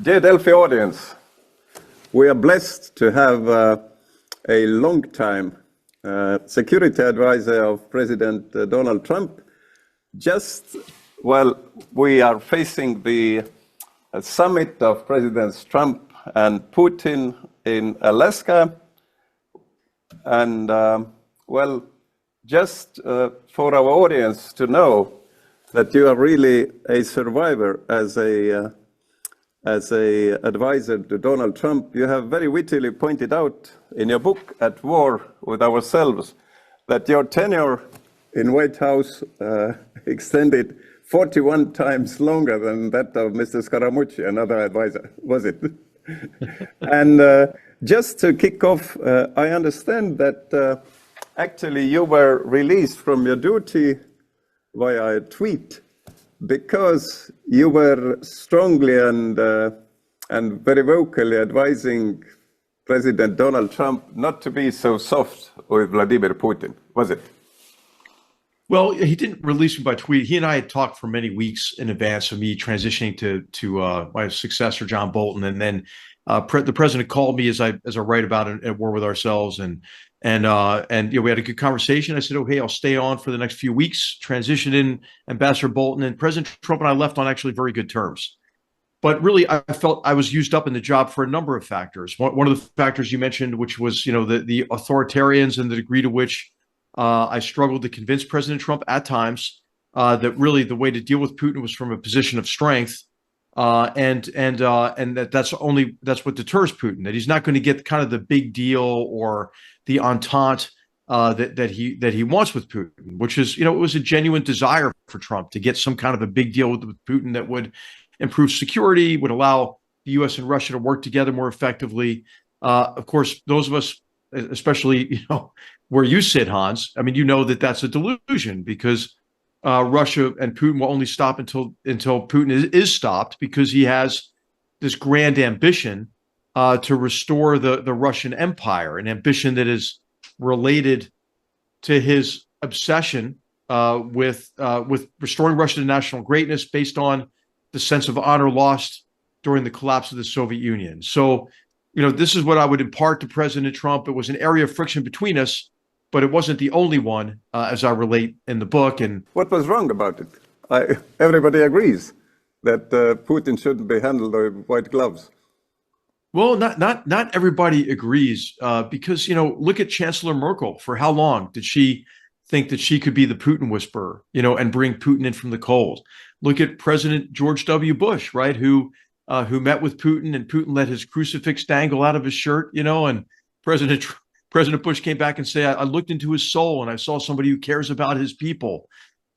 Dear Delphi audience, we are blessed to have a long-time security advisor of President Donald Trump just while we are facing the summit of Presidents Trump and Putin in Alaska. And well, just for our audience to know that you are really a survivor as a advisor to Donald Trump. You have very wittily pointed out in your book, At War with Ourselves, that your tenure in White House extended 41 times longer than that of Mr. Scaramucci, another advisor, was it? And just to kick off, I understand that actually you were released from your duty via a tweet because you were strongly and very vocally advising President Donald Trump not to be so soft with Vladimir Putin, was it? Well, he didn't release me by tweet. He and I had talked for many weeks in advance of me transitioning to my successor, John Bolton, and then the president called me as I write about it at War with Ourselves, and you know, we had a good conversation. I said, okay, I'll stay on for the next few weeks, transition in Ambassador Bolton, and President Trump and I left on actually very good terms. But really, I felt I was used up in the job for a number of factors. One of the factors you mentioned, which was, you know, the authoritarians and the degree to which I struggled to convince President Trump at times that really the way to deal with Putin was from a position of strength, and that's what deters Putin. That he's not going to get kind of the big deal or the entente that he wants with Putin, which is, you know, it was a genuine desire for Trump to get some kind of a big deal with Putin that would improve security, would allow the U.S. and Russia to work together more effectively. Of course, those of us, especially, you know, where you sit, Hans, I mean, you know that that's a delusion because Russia and Putin will only stop until Putin is stopped, because he has this grand ambition to restore the Russian Empire, an ambition that is related to his obsession with restoring Russia to national greatness based on the sense of honor lost during the collapse of the Soviet Union. So, you know, this is what I would impart to President Trump. It was an area of friction between us, but it wasn't the only one, as I relate in the book. And what was wrong about it? Everybody agrees that Putin shouldn't be handled with white gloves. Well, not everybody agrees, because, you know, look at Chancellor Merkel. For how long did she think that she could be the Putin whisperer, you know, and bring Putin in from the cold? Look at President George W. Bush, right, who met with Putin, and Putin let his crucifix dangle out of his shirt, you know, and President Bush came back and said, I looked into his soul and I saw somebody who cares about his people.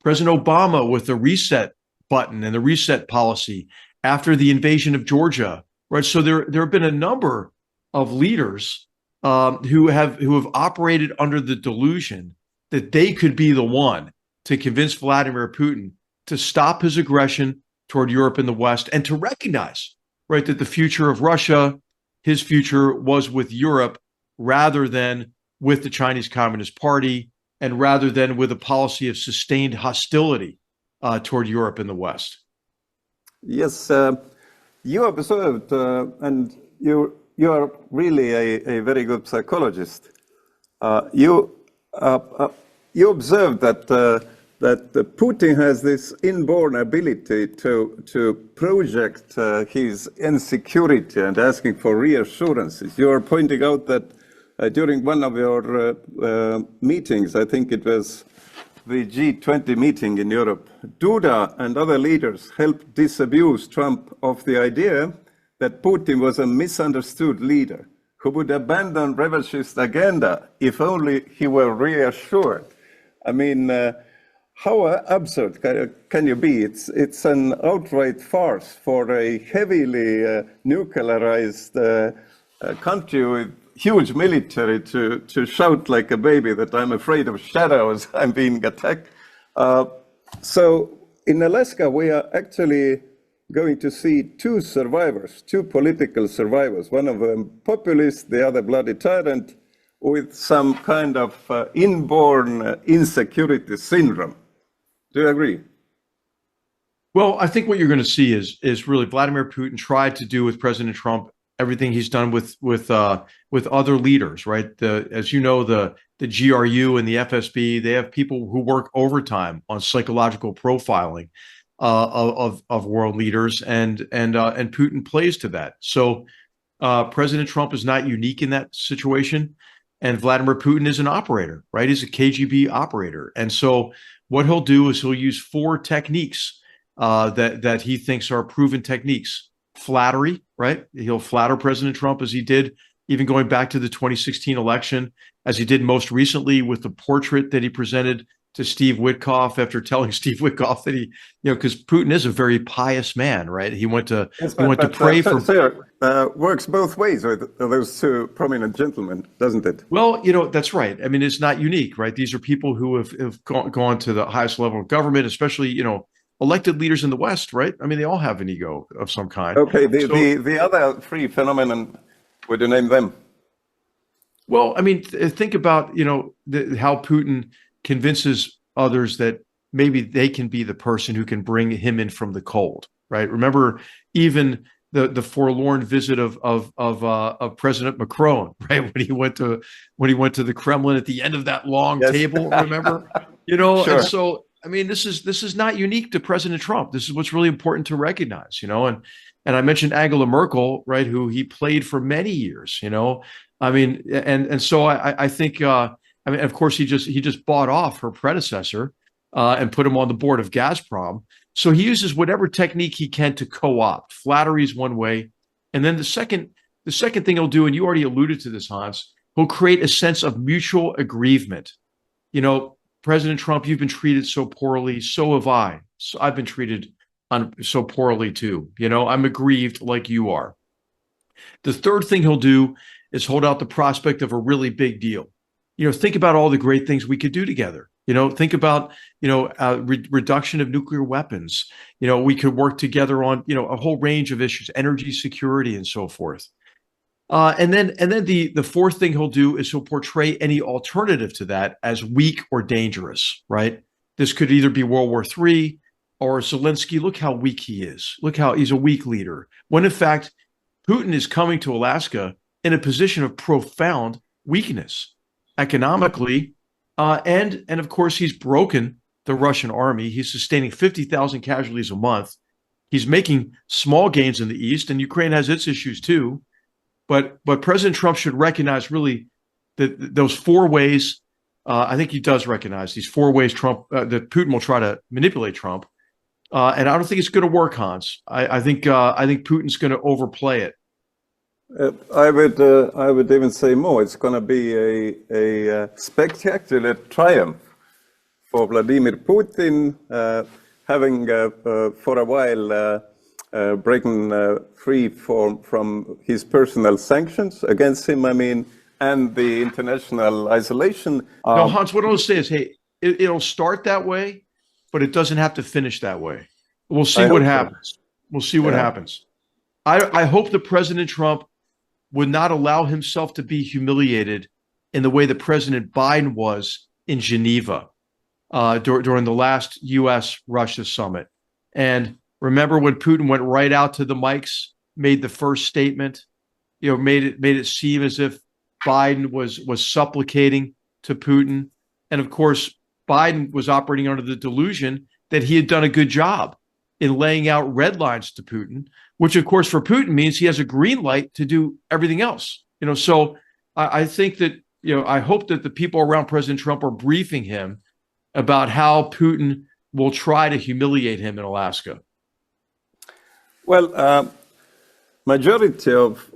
President Obama with the reset button and the reset policy after the invasion of Georgia, right? So there have been a number of leaders who have operated under the delusion that they could be the one to convince Vladimir Putin to stop his aggression toward Europe and the West, and to recognize, right, that the future of Russia, his future, was with Europe rather than with the Chinese Communist Party, and rather than with a policy of sustained hostility toward Europe and the West. Yes, you observed, and you are really a very good psychologist. You observed that Putin has this inborn ability to project his insecurity and asking for reassurances. You are pointing out that during one of your meetings, I think it was the G20 meeting in Europe, Duda and other leaders helped disabuse Trump of the idea that Putin was a misunderstood leader who would abandon revanchist agenda if only he were reassured. I mean, how absurd can you be? It's an outright farce for a heavily nuclearized country with huge military to shout like a baby that I'm afraid of shadows, I'm being attacked. So in Alaska, we are actually going to see two survivors, two political survivors, one of them populist, the other bloody tyrant, with some kind of inborn insecurity syndrome. Do you agree? Well, I think what you're going to see is really Vladimir Putin tried to do with President Trump everything he's done with other leaders, right? As you know, the GRU and the FSB, they have people who work overtime on psychological profiling of world leaders, and Putin plays to that. So President Trump is not unique in that situation, and Vladimir Putin is an operator, right? He's a KGB operator, and so what he'll do is he'll use 4 techniques that he thinks are proven techniques. Flattery, right? He'll flatter President Trump as he did even going back to the 2016 election, as he did most recently with the portrait that he presented to Steve Witkoff after telling Steve Witkoff that he, because Putin is a very pious man, right? He went to pray for. Works both ways with those 2 prominent gentlemen, doesn't it? Well, that's right. I mean, it's not unique, right? These are people who have gone to the highest level of government, especially, elected leaders in the West, right? I mean, they all have an ego of some kind. Okay, the other 3 phenomenon, would you name them? Well, I mean, think about, how Putin convinces others that maybe they can be the person who can bring him in from the cold, right? Remember, even the forlorn visit of President Macron, right? When he went to the Kremlin at the end of that long table, remember? Sure. And so, I mean, this is not unique to President Trump. This is what's really important to recognize, and I mentioned Angela Merkel, right, who he played for many years, I mean, and so I think, I mean, of course, he just bought off her predecessor and put him on the board of Gazprom. So he uses whatever technique he can to co-opt. Flattery is one way, and then the second thing he'll do, and you already alluded to this, Hans, he'll create a sense of mutual aggrievement. President Trump, you've been treated so poorly. So have I. So I've been treated so poorly too. I'm aggrieved like you are. The third thing he'll do is hold out the prospect of a really big deal. Think about all the great things we could do together. Think about, reduction of nuclear weapons. We could work together on, a whole range of issues, energy security and so forth. And then the fourth thing he'll do is he'll portray any alternative to that as weak or dangerous, right? This could either be World War III or Zelensky. Look how weak he is. Look how he's a weak leader. When in fact, Putin is coming to Alaska in a position of profound weakness economically. And of course, he's broken the Russian army. He's sustaining 50,000 casualties a month. He's making small gains in the East, and Ukraine has its issues too. But President Trump should recognize really that those 4 ways. I think he does recognize these 4 ways that Putin will try to manipulate Trump, and I don't think it's going to work, Hans. I think Putin's going to overplay it. I would even say more. It's going to be a spectacular triumph for Vladimir Putin, having for a while breaking free from his personal sanctions against him. I mean, and the international isolation. No, Hans, what I'll say is, hey, it'll start that way, but it doesn't have to finish that way. We'll see what happens. We'll see what happens. I hope that President Trump would not allow himself to be humiliated in the way that President Biden was in Geneva during the last U.S.-Russia summit. And remember when Putin went right out to the mics, made the first statement, made it seem as if Biden was supplicating to Putin. And of course, Biden was operating under the delusion that he had done a good job in laying out red lines to Putin, which of course for Putin means he has a green light to do everything else. So I think that, I hope that the people around President Trump are briefing him about how Putin will try to humiliate him in Alaska. Well, majority of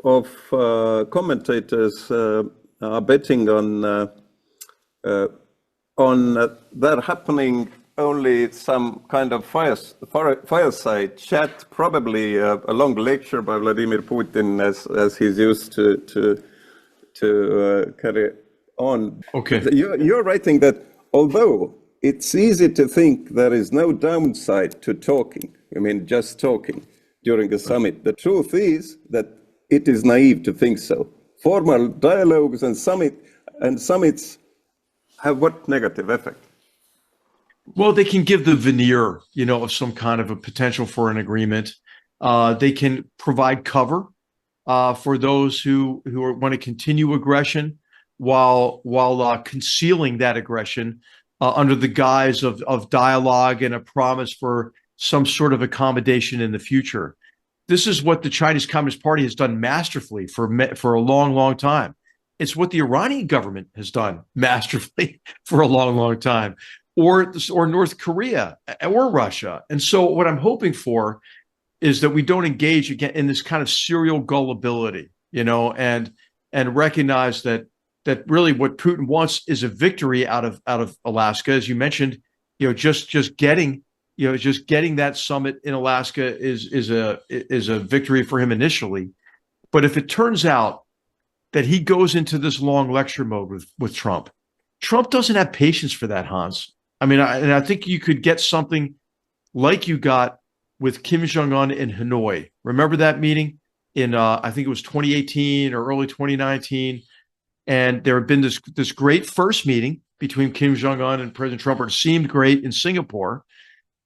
commentators are betting on that happening only some kind of fireside chat, probably a long lecture by Vladimir Putin, as he's used to carry on. Okay. You're writing that although it's easy to think there is no downside to talking, I mean, just talking during a summit, the truth is that it is naive to think so. Formal dialogues and summits have what negative effect? Well, they can give the veneer, of some kind of a potential for an agreement. They can provide cover for those who want to continue aggression while concealing that aggression under the guise of dialogue and a promise for some sort of accommodation in the future. This is what the Chinese Communist Party has done masterfully for a long, long time. It's what the Iranian government has done masterfully for a long, long time, or North Korea or Russia. And so what I'm hoping for is that we don't engage again in this kind of serial gullibility, and recognize that really what Putin wants is a victory out of Alaska, as you mentioned. Just getting that summit in Alaska is a victory for him initially. But if it turns out that he goes into this long lecture mode with Trump doesn't have patience for that, Hans. I mean, I think you could get something like you got with Kim Jong-un in Hanoi. Remember that meeting in, I think it was 2018 or early 2019. And there had been this great first meeting between Kim Jong-un and President Trump. It seemed great in Singapore.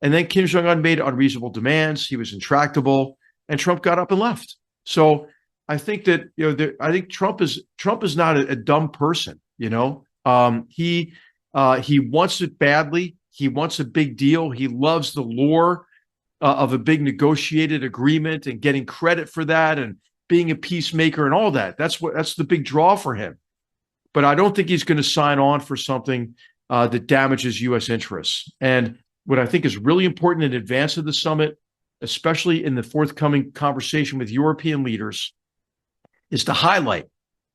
And then Kim Jong-un made unreasonable demands. He was intractable, and Trump got up and left. So I think that, I think Trump is not a dumb person. He wants it badly. He wants a big deal. He loves the lure of a big negotiated agreement and getting credit for that and being a peacemaker and all that. That's the big draw for him. But I don't think he's going to sign on for something that damages U.S. interests. And what I think is really important in advance of the summit, especially in the forthcoming conversation with European leaders, is to highlight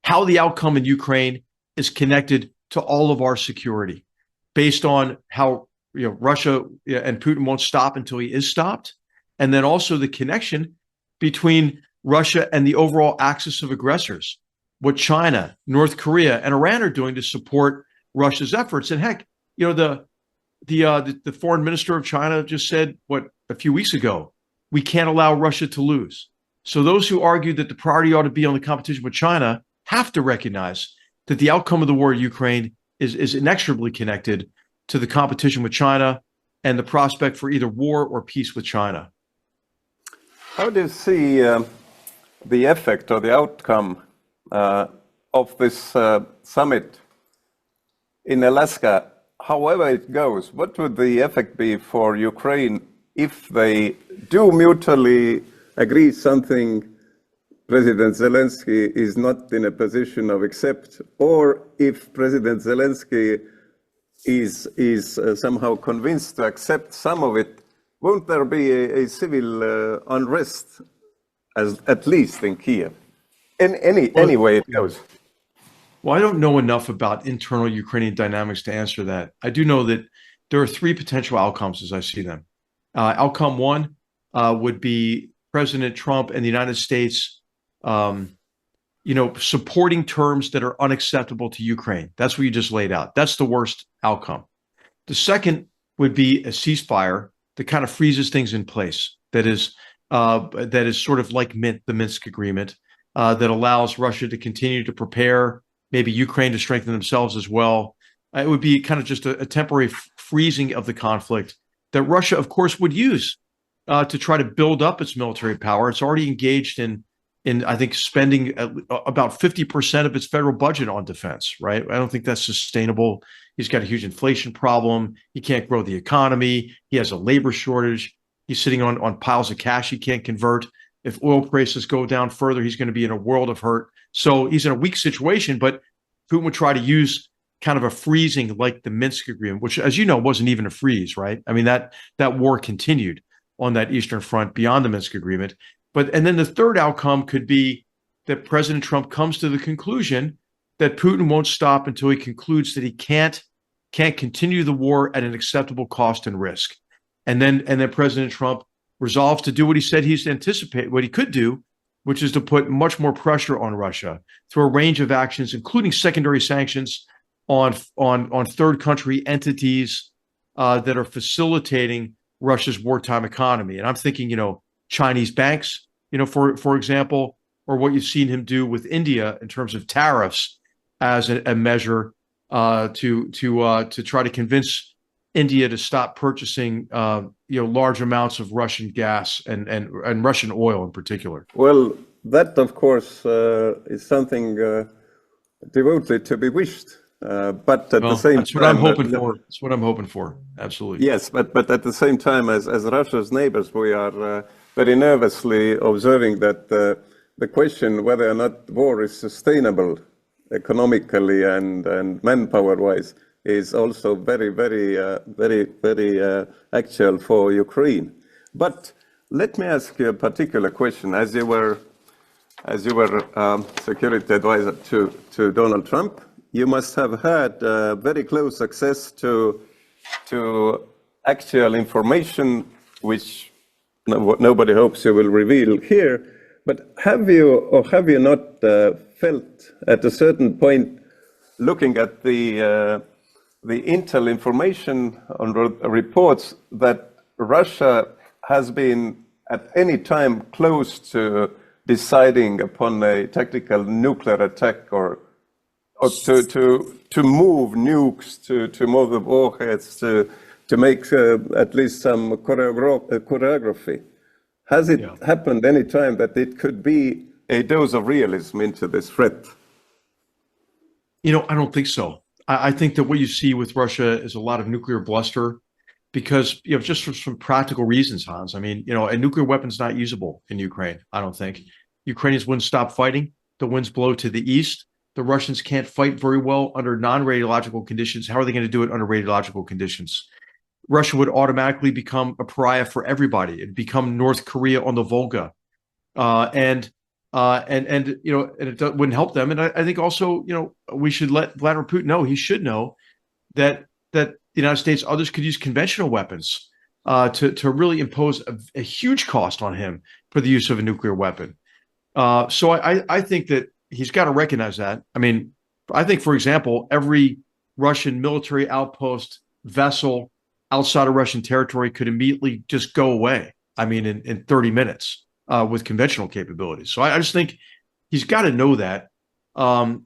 how the outcome in Ukraine is connected to all of our security, based on how Russia and Putin won't stop until he is stopped, and then also the connection between Russia and the overall axis of aggressors, what China, North Korea, and Iran are doing to support Russia's efforts. And heck, the foreign minister of China just said, a few weeks ago, we can't allow Russia to lose. So those who argue that the priority ought to be on the competition with China have to recognize that the outcome of the war in Ukraine is inexorably connected to the competition with China and the prospect for either war or peace with China. How do you see the effect or the outcome of this summit in Alaska, however it goes? What would the effect be for Ukraine if they do mutually agree something President Zelensky is not in a position of accept, or if President Zelensky is somehow convinced to accept some of it? Won't there be a civil unrest, at least in Kiev? Any way it goes. Well, I don't know enough about internal Ukrainian dynamics to answer that. I do know that there are three potential outcomes as I see them. Outcome one would be President Trump and the United States, supporting terms that are unacceptable to Ukraine. That's what you just laid out. That's the worst outcome. The second would be a ceasefire that kind of freezes things in place. That is sort of like the Minsk agreement, that allows Russia to continue to prepare, maybe Ukraine to strengthen themselves as well. It would be kind of just a temporary freezing of the conflict that Russia, of course, would use to try to build up its military power. It's already engaged in I think, spending about 50% of its federal budget on defense, right? I don't think that's sustainable. He's got a huge inflation problem. He can't grow the economy. He has a labor shortage. He's sitting on piles of cash he can't convert. If oil prices go down further, he's going to be in a world of hurt. So he's in a weak situation, but Putin would try to use kind of a freezing like the Minsk agreement, which, as you know, wasn't even a freeze, right? I mean, that war continued on that Eastern Front beyond the Minsk agreement. And then the third outcome could be that President Trump comes to the conclusion that Putin won't stop until he concludes that he can't continue the war at an acceptable cost and risk. And then President Trump resolves to do what he said what he could do, which is to put much more pressure on Russia through a range of actions, including secondary sanctions on third country entities that are facilitating Russia's wartime economy. And I'm thinking, Chinese banks, for example, or what you've seen him do with India in terms of tariffs as a measure to try to convince India to stop purchasing large amounts of Russian gas and Russian oil in particular? Well, that of course is something devoutly to be wished. But at the same that's what time, I'm hoping for. That's what I'm hoping for. Absolutely. yes, but at the same time, as Russia's neighbors, we are very nervously observing that the question whether or not war is sustainable economically and manpower-wise is also very, very actual for Ukraine. But let me ask you a particular question. As you were security advisor to Donald Trump, you must have had very close access to actual information, which nobody hopes you will reveal here. But have you or have you not felt at a certain point, looking at the intel information on reports, that Russia has been at any time close to deciding upon a tactical nuclear attack or to move nukes, to move the warheads, to make at least some choreography? Has it happened any time that it could be a dose of realism into this threat? I don't think so. I think that what you see with Russia is a lot of nuclear bluster because, just for some practical reasons, Hans. I mean, a nuclear weapon's not usable in Ukraine, I don't think. Ukrainians wouldn't stop fighting. The winds blow to the east. The Russians can't fight very well under non-radiological conditions. How are they going to do it under radiological conditions? Russia would automatically become a pariah for everybody. It'd become North Korea on the Volga. And it wouldn't help them. And I think also, we should let Vladimir Putin know, he should know that the United States, others could use conventional weapons to really impose a huge cost on him for the use of a nuclear weapon. So I think that he's got to recognize that. I mean, I think, for example, every Russian military outpost, vessel outside of Russian territory could immediately just go away. I mean, in 30 minutes. With conventional capabilities. So I just think he's got to know that. And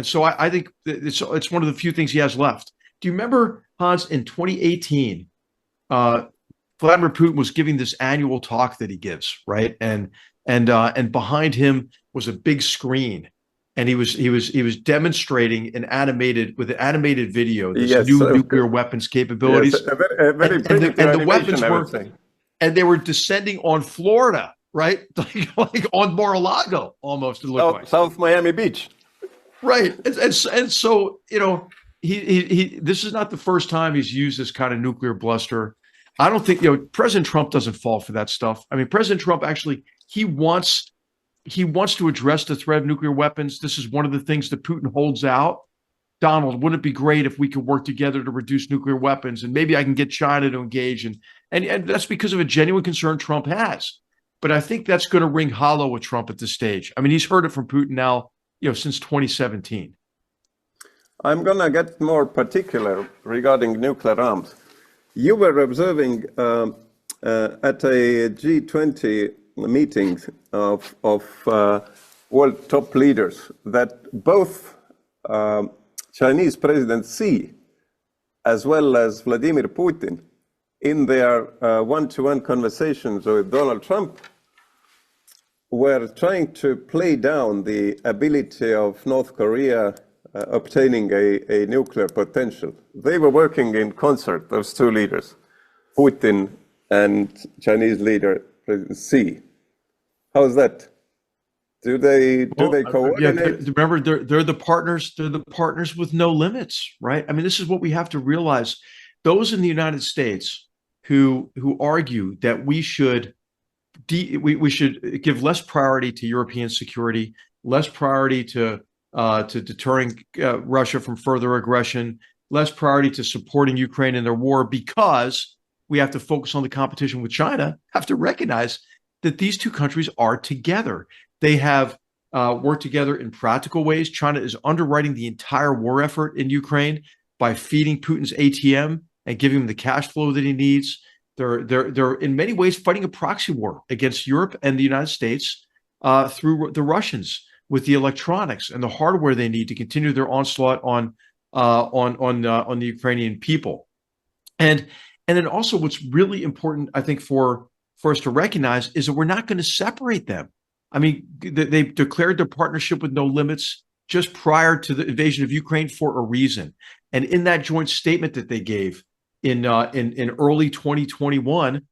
so I think it's one of the few things he has left. Do you remember, Hans, in 2018, Vladimir Putin was giving this annual talk that he gives, right? And behind him was a big screen, and he was demonstrating with an animated video this new nuclear weapons capabilities. Yes, a very and the weapons were. And they were descending on Florida, right? like on Mar-a-Lago, almost. It looked like South Miami Beach, right? And so he this is not the first time he's used this kind of nuclear bluster. I don't think President Trump doesn't fall for that stuff. I mean, President Trump actually he wants to address the threat of nuclear weapons. This is one of the things that Putin holds out. Donald, wouldn't it be great if we could work together to reduce nuclear weapons, and maybe I can get China to engage? And that's because of a genuine concern Trump has. But I think that's going to ring hollow with Trump at this stage. I mean, he's heard it from Putin now, since 2017. I'm going to get more particular regarding nuclear arms. You were observing at a G20 meeting of world top leaders that both Chinese President Xi as well as Vladimir Putin, in their one-to-one conversations with Donald Trump, were trying to play down the ability of North Korea obtaining a nuclear potential. They were working in concert, those two leaders, Putin and Chinese leader President Xi. How's that? Do they coordinate? Yeah, remember, they're the partners. They're the partners with no limits, right? I mean, this is what we have to realize. Those in the United States who argue that we should give less priority to European security, less priority to deterring Russia from further aggression, less priority to supporting Ukraine in their war because we have to focus on the competition with China, have to recognize that these two countries are together. They have worked together in practical ways. China is underwriting the entire war effort in Ukraine by feeding Putin's ATM and giving him the cash flow that he needs. They're in many ways fighting a proxy war against Europe and the United States through the Russians with the electronics and the hardware they need to continue their onslaught on the Ukrainian people. And then also what's really important, I think, for us to recognize is that we're not going to separate them. I mean, they declared their partnership with no limits just prior to the invasion of Ukraine for a reason. And in that joint statement that they gave in early 2021,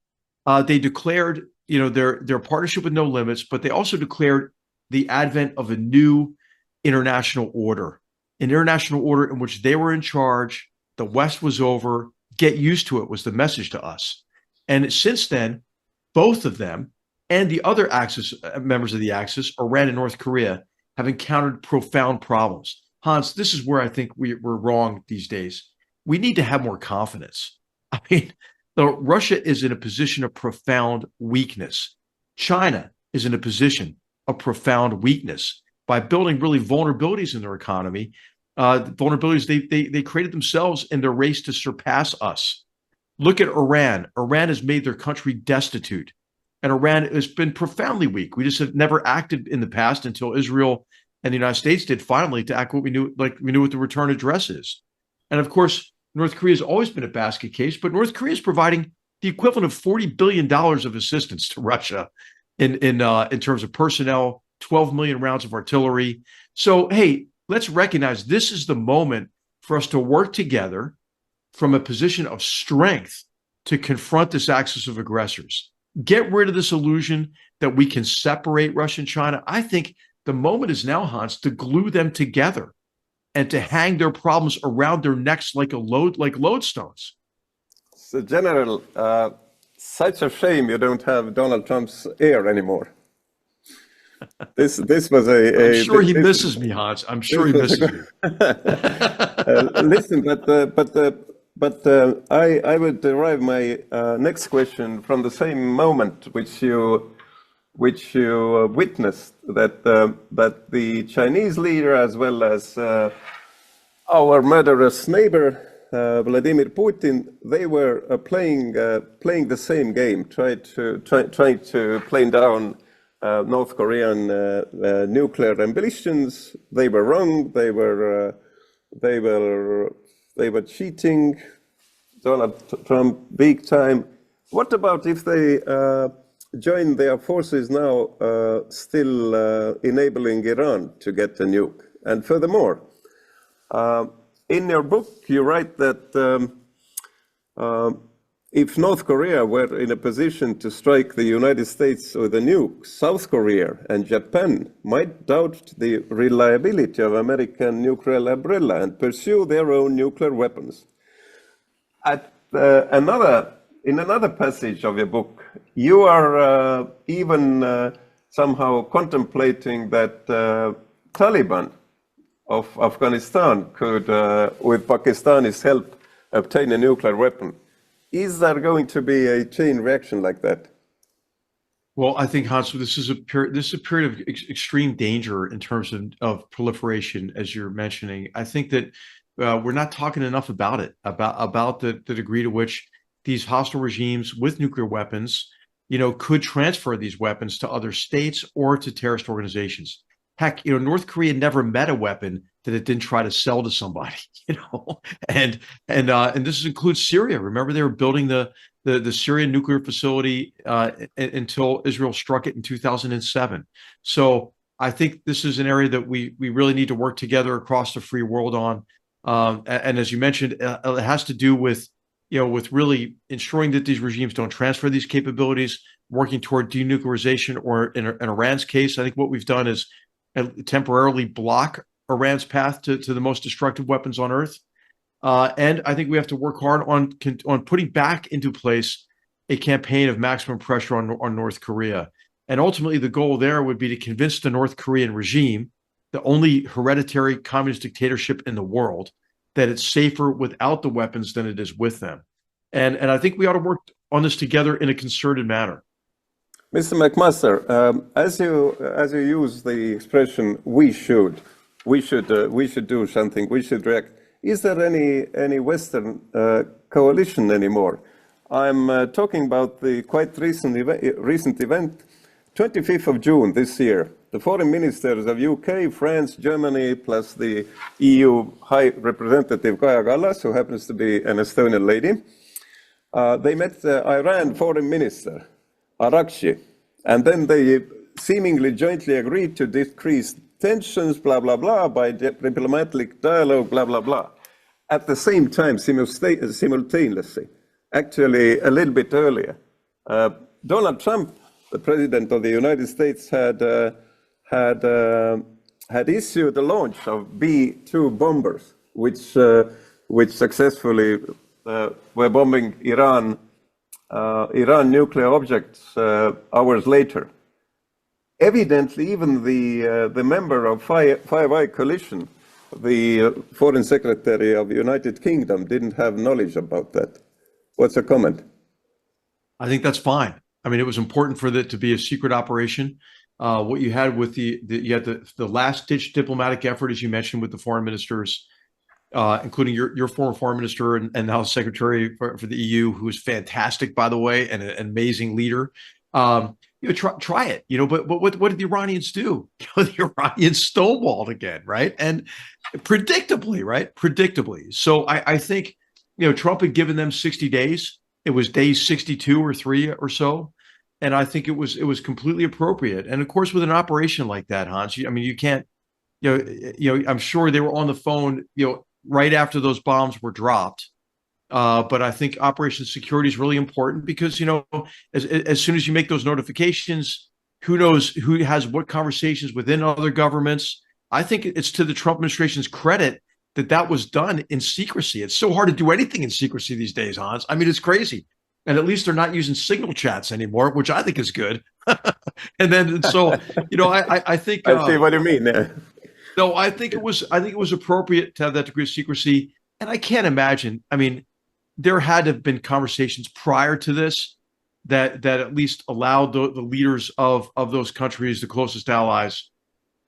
they declared, their partnership with no limits, but they also declared the advent of a new international order, an international order in which they were in charge. The West was over. Get used to it was the message to us. And since then, both of them and the other Axis members of the Axis, Iran and North Korea, have encountered profound problems. Hans, this is where I think we're wrong these days. We need to have more confidence. I mean, Russia is in a position of profound weakness. China is in a position of profound weakness by building really vulnerabilities in their economy. Vulnerabilities they created themselves in their race to surpass us. Look at Iran. Iran has made their country destitute, and Iran has been profoundly weak. We just have never acted in the past until Israel and the United States did finally to act what we knew what the return address is. And of course, North Korea has always been a basket case, but North Korea is providing the equivalent of $40 billion of assistance to Russia in terms of personnel, 12 million rounds of artillery. So, hey, let's recognize this is the moment for us to work together from a position of strength to confront this axis of aggressors. Get rid of this illusion that we can separate Russia and China. I think the moment is now, Hans, to glue them together and to hang their problems around their necks like lodestones. So, General, such a shame you don't have Donald Trump's ear anymore. This was I'm sure he misses me, Hans. I'm sure he misses me. Listen, but I would derive my next question from the same moment which you witnessed, that the Chinese leader as well as our murderous neighbor Vladimir Putin, they were playing the same game, trying to play down North Korean nuclear ambitions. They were wrong. They were cheating. Donald Trump big time. What about if they join their forces now, still enabling Iran to get a nuke? And furthermore, in your book, you write that if North Korea were in a position to strike the United States with a nuke, South Korea and Japan might doubt the reliability of American nuclear umbrella and pursue their own nuclear weapons. In another passage of your book, you are even somehow contemplating that Taliban of Afghanistan could, with Pakistani's help, obtain a nuclear weapon. Is there going to be a chain reaction like that? Well, I think, Hans, this is a period of extreme danger in terms of proliferation, as you're mentioning. I think that we're not talking enough about it, about the degree to which these hostile regimes with nuclear weapons, could transfer these weapons to other states or to terrorist organizations. Heck, North Korea never met a weapon that it didn't try to sell to somebody, and this includes Syria. Remember, they were building the Syrian nuclear facility until Israel struck it in 2007. So I think this is an area that we really need to work together across the free world on. And as you mentioned, it has to do with really ensuring that these regimes don't transfer these capabilities, working toward denuclearization, or in Iran's case, I think what we've done is temporarily block Iran's path to the most destructive weapons on earth. And I think we have to work hard on putting back into place a campaign of maximum pressure on North Korea. And ultimately, the goal there would be to convince the North Korean regime, the only hereditary communist dictatorship in the world, that it's safer without the weapons than it is with them. And I think we ought to work on this together in a concerted manner. Mr. McMaster, as you use the expression "we should do something, we should react," is there any Western coalition anymore? I'm talking about the quite recent event, 25th of June this year. The foreign ministers of UK, France, Germany, plus the EU High Representative Kaja Kallas, who happens to be an Estonian lady, They met the Iran foreign minister, Arakshi, and then they seemingly jointly agreed to decrease tensions, blah, blah, blah, by diplomatic dialogue, blah, blah, blah. At the same time, simultaneously, actually a little bit earlier, Donald Trump, the president of the United States, had issued the launch of B-2 bombers, which successfully were bombing Iran nuclear objects hours later. Evidently, even the member of Five Eye Coalition, the Foreign Secretary of the United Kingdom, didn't have knowledge about that. What's your comment? I think that's fine. I mean, it was important for it to be a secret operation. What you had with the last-ditch diplomatic effort, as you mentioned, with the foreign ministers, including your former foreign minister and now secretary for the EU, who is fantastic, by the way, and an amazing leader. Try it, but what did the Iranians do? The Iranians stonewalled again, right? And predictably. So I think, Trump had given them 60 days. It was day 62 or 3 or so. And I think it was completely appropriate. And of course, with an operation like that, Hans, you can't, I'm sure they were on the phone, right after those bombs were dropped. But I think Operation Security is really important because, as soon as you make those notifications, who knows who has what conversations within other governments. I think it's to the Trump administration's credit that was done in secrecy. It's so hard to do anything in secrecy these days, Hans. I mean, it's crazy. And at least they're not using signal chats anymore, which I think is good. And then, so, I think I see what you mean. No, I think it was appropriate to have that degree of secrecy. And I can't imagine. I mean, there had to have been conversations prior to this that at least allowed the leaders of those countries, the closest allies.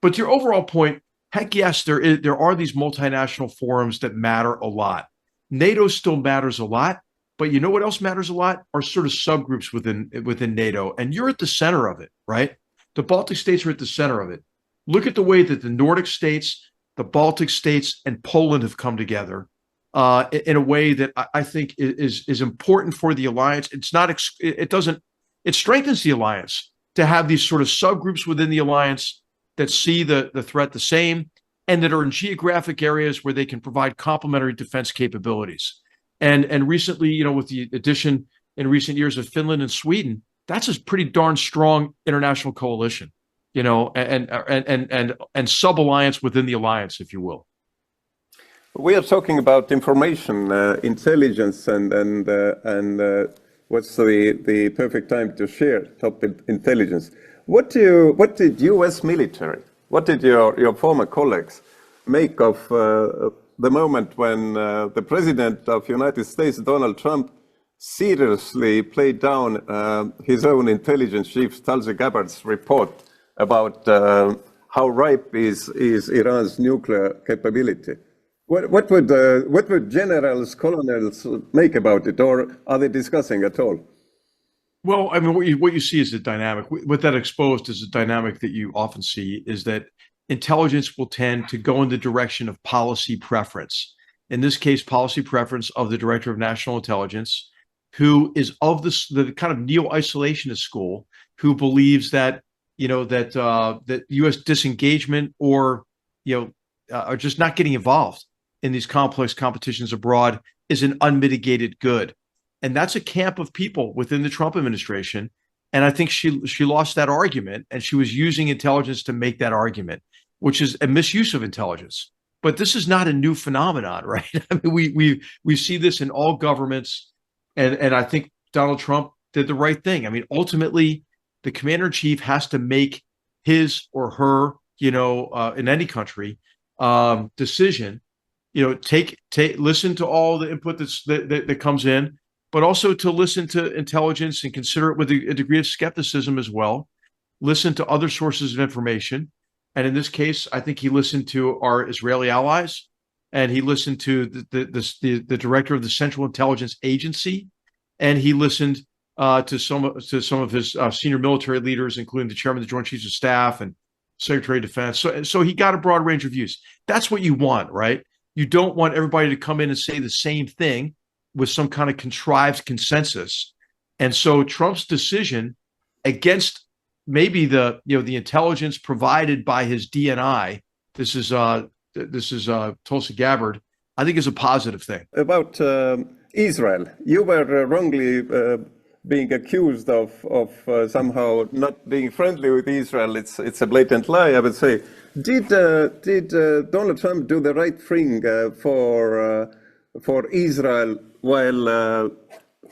But to your overall point, heck yes, there are these multinational forums that matter a lot. NATO still matters a lot, but you know what else matters a lot? Are sort of subgroups within NATO, and you're at the center of it, right? The Baltic states are at the center of it. Look at the way that the Nordic states, the Baltic states, and Poland have come together in a way that I think is important for the alliance. It strengthens the alliance to have these sort of subgroups within the alliance that see the threat the same and that are in geographic areas where they can provide complementary defense capabilities. And recently, with the addition in recent years of Finland and Sweden, that's a pretty darn strong international coalition, and sub-alliance within the alliance, if you will. We are talking about information, intelligence, and what's the perfect time to share top intelligence. What did U.S. military, what did your former colleagues make of the moment when the president of the United States, Donald Trump, seriously played down his own intelligence chief, Tulsi Gabbard's report about how ripe is Iran's nuclear capability? What would generals, colonels make about it, or are they discussing at all? Well, I mean, what you see is the dynamic. What that exposed is a dynamic that you often see is that intelligence will tend to go in the direction of policy preference. In this case, policy preference of the Director of National Intelligence, who is of the kind of neo-isolationist school, who believes that that U.S. disengagement or are just not getting involved in these complex competitions abroad is an unmitigated good. And that's a camp of people within the Trump administration. And I think she lost that argument, and she was using intelligence to make that argument, which is a misuse of intelligence. But this is not a new phenomenon, right? I mean, we see this in all governments, and I think Donald Trump did the right thing. I mean, ultimately, the commander-in-chief has to make his or her, in any country, decision. Listen to all the input that comes in, but also to listen to intelligence and consider it with a degree of skepticism as well. Listen to other sources of information. And in this case, I think he listened to our Israeli allies, and he listened to the director of the Central Intelligence Agency, and he listened to some of his senior military leaders, including the chairman of the Joint Chiefs of Staff and Secretary of Defense. So he got a broad range of views. That's what you want, right? You don't want everybody to come in and say the same thing. with some kind of contrived consensus. And so Trump's decision against maybe the intelligence provided by his DNI, this is Tulsi Gabbard, I think is a positive thing. About Israel, you were wrongly being accused of somehow not being friendly with Israel. It's a blatant lie, I would say. Did Donald Trump do the right thing for Israel while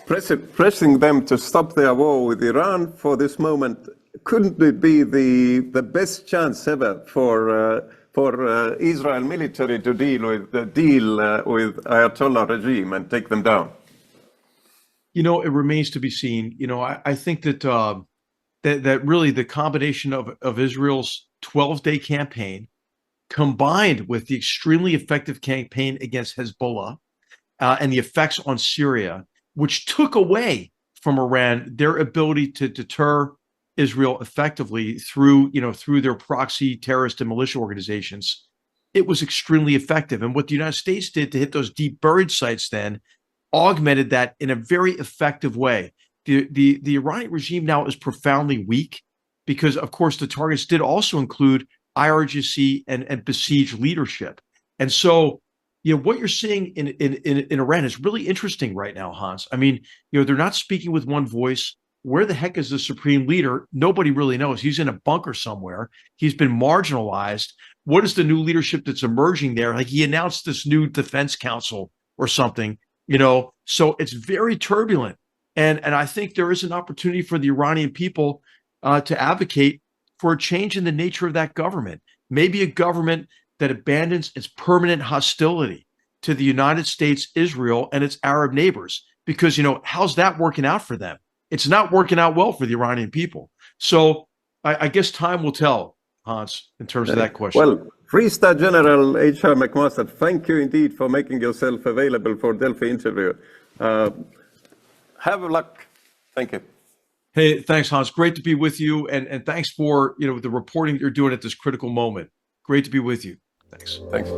pressing them to stop their war with Iran for this moment? Couldn't it be the best chance ever for Israel military to deal with Ayatollah regime and take them down? It remains to be seen. I think that that really the combination of Israel's 12-day campaign combined with the extremely effective campaign against Hezbollah and the effects on Syria, which took away from Iran their ability to deter Israel effectively through their proxy terrorist and militia organizations, it was extremely effective. And what the United States did to hit those deep buried sites then augmented that in a very effective way. The Iranian regime now is profoundly weak because, of course, the targets did also include IRGC and besieged leadership. And so, what you're seeing in Iran is really interesting right now, Hans. I mean, they're not speaking with one voice. Where the heck is the supreme leader? Nobody really knows. He's in a bunker somewhere. He's been marginalized. What is the new leadership that's emerging there? Like he announced this new defense council or something, so it's very turbulent. And I think there is an opportunity for the Iranian people to advocate for a change in the nature of that government. Maybe a government that abandons its permanent hostility to the United States, Israel, and its Arab neighbors. Because, how's that working out for them? It's not working out well for the Iranian people. So I guess time will tell, Hans, in terms of that question. Well, Three-star General H.R. McMaster, thank you indeed for making yourself available for Delphi interview. Have luck. Thank you. Hey, thanks, Hans. Great to be with you. And thanks for the reporting that you're doing at this critical moment. Great to be with you. Thanks. Thanks.